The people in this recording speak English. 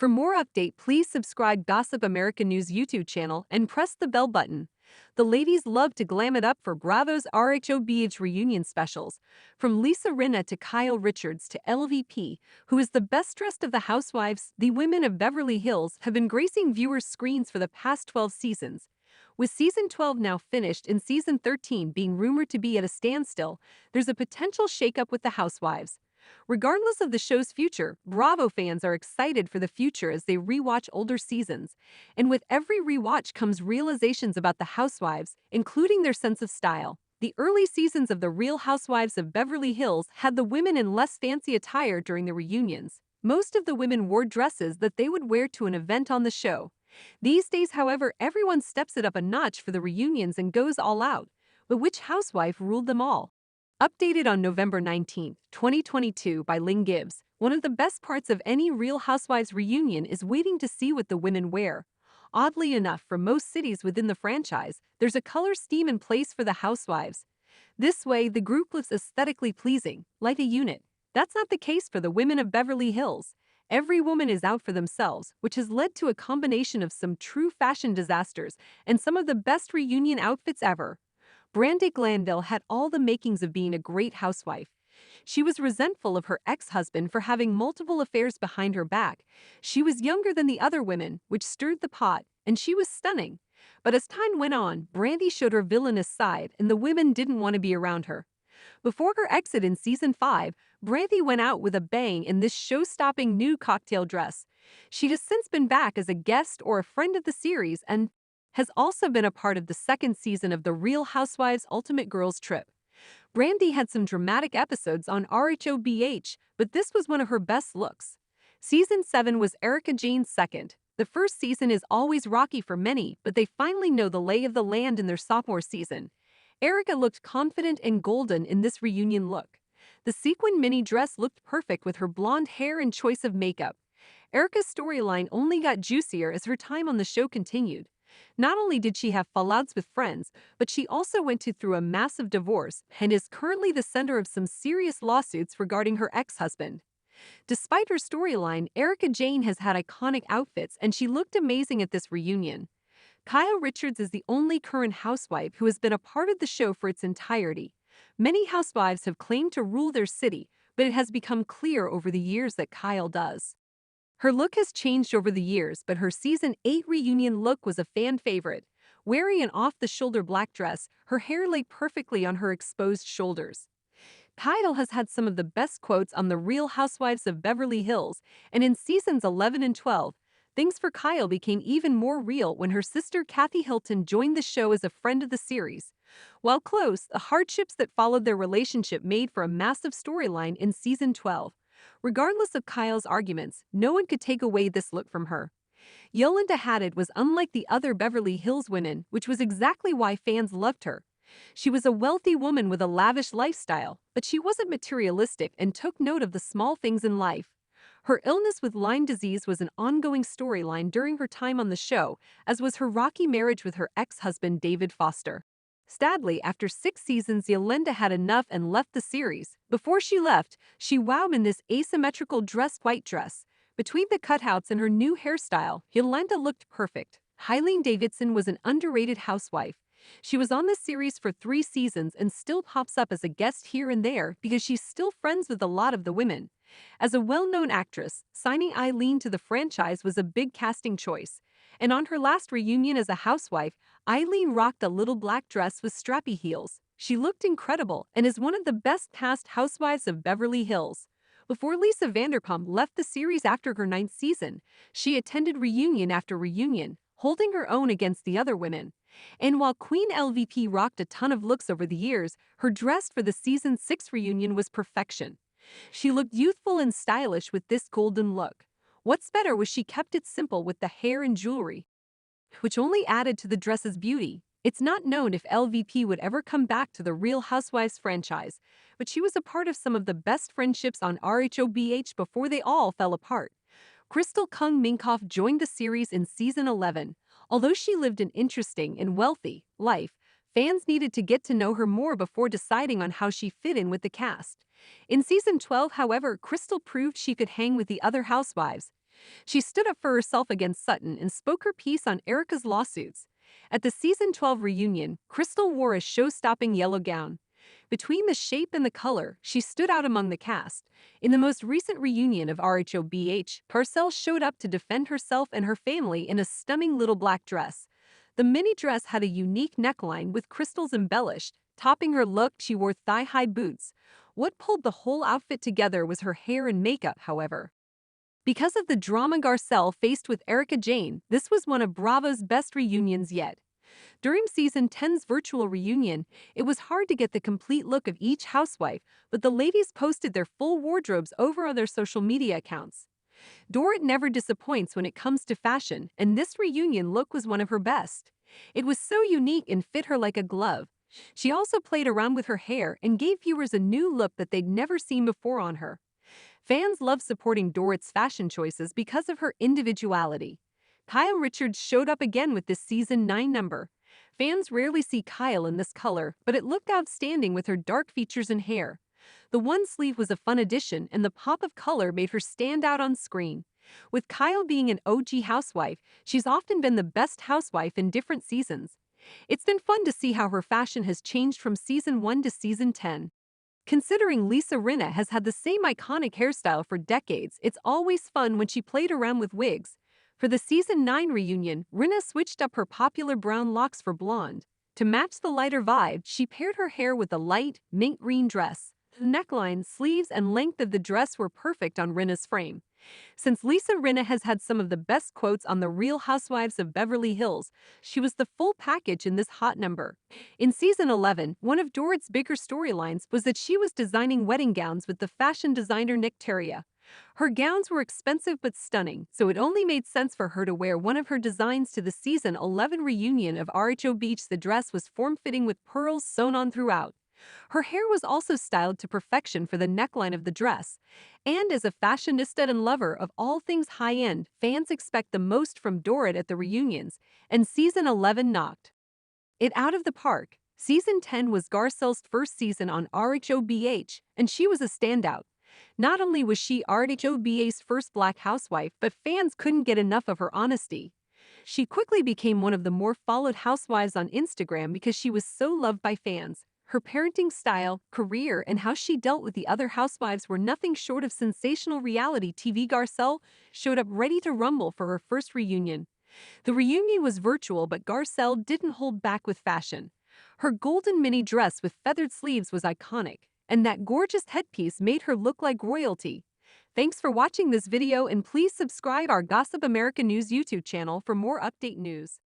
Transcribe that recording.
For more update, please subscribe Gossip American News YouTube channel and press the bell button. The ladies love to glam it up for Bravo's RHOBH reunion specials. From Lisa Rinna to Kyle Richards to LVP, who is the best dressed of the housewives, the women of Beverly Hills have been gracing viewers' screens for the past 12 seasons. With season 12 now finished and season 13 being rumored to be at a standstill, there's a potential shakeup with the housewives. Regardless of the show's future, Bravo fans are excited for the future as they rewatch older seasons. And with every rewatch comes realizations about the housewives, including their sense of style. The early seasons of The Real Housewives of Beverly Hills had the women in less fancy attire during the reunions. Most of the women wore dresses that they would wear to an event on the show. These days, however, everyone steps it up a notch for the reunions and goes all out. But which housewife ruled them all? Updated on November 19, 2022 by Ling Gibbs, one of the best parts of any Real Housewives reunion is waiting to see what the women wear. Oddly enough, for most cities within the franchise, there's a color scheme in place for the housewives. This way, the group looks aesthetically pleasing, like a unit. That's not the case for the women of Beverly Hills. Every woman is out for themselves, which has led to a combination of some true fashion disasters and some of the best reunion outfits ever. Brandi Glanville had all the makings of being a great housewife. She was resentful of her ex-husband for having multiple affairs behind her back. She was younger than the other women, which stirred the pot, and she was stunning. But as time went on, Brandi showed her villainous side, and the women didn't want to be around her. Before her exit in season 5, Brandi went out with a bang in this show-stopping new cocktail dress. She has since been back as a guest or a friend of the series and has also been a part of the second season of The Real Housewives Ultimate Girls Trip. Brandi had some dramatic episodes on RHOBH, but this was one of her best looks. Season 7 was Erika Jayne's second. The first season is always rocky for many, but they finally know the lay of the land in their sophomore season. Erika looked confident and golden in this reunion look. The sequin mini dress looked perfect with her blonde hair and choice of makeup. Erika's storyline only got juicier as her time on the show continued. Not only did she have fallouts with friends, but she also went through a massive divorce and is currently the center of some serious lawsuits regarding her ex-husband. Despite her storyline, Erika Jayne has had iconic outfits and she looked amazing at this reunion. Kyle Richards is the only current housewife who has been a part of the show for its entirety. Many housewives have claimed to rule their city, but it has become clear over the years that Kyle does. Her look has changed over the years, but her season 8 reunion look was a fan favorite. Wearing an off-the-shoulder black dress, her hair lay perfectly on her exposed shoulders. Kyle has had some of the best quotes on The Real Housewives of Beverly Hills, and in seasons 11 and 12, things for Kyle became even more real when her sister Kathy Hilton joined the show as a friend of the series. While close, the hardships that followed their relationship made for a massive storyline in season 12. Regardless of Kyle's arguments, no one could take away this look from her. Yolanda Hadid was unlike the other Beverly Hills women, which was exactly why fans loved her. She was a wealthy woman with a lavish lifestyle, but she wasn't materialistic and took note of the small things in life. Her illness with Lyme disease was an ongoing storyline during her time on the show, as was her rocky marriage with her ex-husband David Foster. Sadly, after 6 seasons, Yolanda had enough and left the series. Before she left, she wowed in this asymmetrical dressed white dress. Between the cutouts and her new hairstyle, Yolanda looked perfect. Hyleen Davidson was an underrated housewife. She was on the series for 3 seasons and still pops up as a guest here and there because she's still friends with a lot of the women. As a well-known actress, signing Eileen to the franchise was a big casting choice. And on her last reunion as a housewife, Eileen rocked a little black dress with strappy heels. She looked incredible and is one of the best past housewives of Beverly Hills. Before Lisa Vanderpump left the series after her 9th season, she attended reunion after reunion, holding her own against the other women. And while Queen LVP rocked a ton of looks over the years, her dress for the season 6 reunion was perfection. She looked youthful and stylish with this golden look. What's better was she kept it simple with the hair and jewelry, which only added to the dress's beauty. It's not known if LVP would ever come back to the Real Housewives franchise, but she was a part of some of the best friendships on RHOBH before they all fell apart. Crystal Kung Minkoff joined the series in season 11. Although she lived an interesting and wealthy life, fans needed to get to know her more before deciding on how she fit in with the cast. In season 12, however, Crystal proved she could hang with the other housewives. She stood up for herself against Sutton and spoke her piece on Erica's lawsuits. At the season 12 reunion, Crystal wore a show-stopping yellow gown. Between the shape and the color, she stood out among the cast. In the most recent reunion of RHOBH, Parcell showed up to defend herself and her family in a stunning little black dress. The mini dress had a unique neckline with crystals embellished. Topping her look, she wore thigh-high boots. What pulled the whole outfit together was her hair and makeup, however. Because of the drama Garcelle faced with Erica Jane, this was one of Bravo's best reunions yet. During season 10's virtual reunion, it was hard to get the complete look of each housewife, but the ladies posted their full wardrobes over on their social media accounts. Dorit never disappoints when it comes to fashion, and this reunion look was one of her best. It was so unique and fit her like a glove. She also played around with her hair and gave viewers a new look that they'd never seen before on her. Fans love supporting Dorit's fashion choices because of her individuality. Kyle Richards showed up again with this season 9 number. Fans rarely see Kyle in this color, but it looked outstanding with her dark features and hair. The one sleeve was a fun addition, and the pop of color made her stand out on screen. With Kyle being an OG housewife, she's often been the best housewife in different seasons. It's been fun to see how her fashion has changed from season 1 to season 10. Considering Lisa Rinna has had the same iconic hairstyle for decades, it's always fun when she played around with wigs. For the season 9 reunion, Rinna switched up her popular brown locks for blonde. To match the lighter vibe, she paired her hair with a light, mint green dress. The neckline, sleeves, and length of the dress were perfect on Rinna's frame. Since Lisa Rinna has had some of the best quotes on the Real Housewives of Beverly Hills, she was the full package in this hot number. In season 11, one of Dorit's bigger storylines was that she was designing wedding gowns with the fashion designer Nick Terria. Her gowns were expensive but stunning, so it only made sense for her to wear one of her designs to the season 11 reunion of RHOBH. The dress was form-fitting with pearls sewn on throughout. Her hair was also styled to perfection for the neckline of the dress. And as a fashionista and lover of all things high-end, fans expect the most from Dorit at the reunions, and season 11 knocked it out of the park. Season 10 was Garcelle's first season on RHOBH, and she was a standout. Not only was she RHOBH's first black housewife, but fans couldn't get enough of her honesty. She quickly became one of the more followed housewives on Instagram because she was so loved by fans. Her parenting style, career, and how she dealt with the other housewives were nothing short of sensational reality TV. Garcelle showed up ready to rumble for her first reunion. The reunion was virtual, but Garcelle didn't hold back with fashion. Her golden mini dress with feathered sleeves was iconic, and that gorgeous headpiece made her look like royalty. Thanks for watching this video, and please subscribe our Gossip America News YouTube channel for more update news.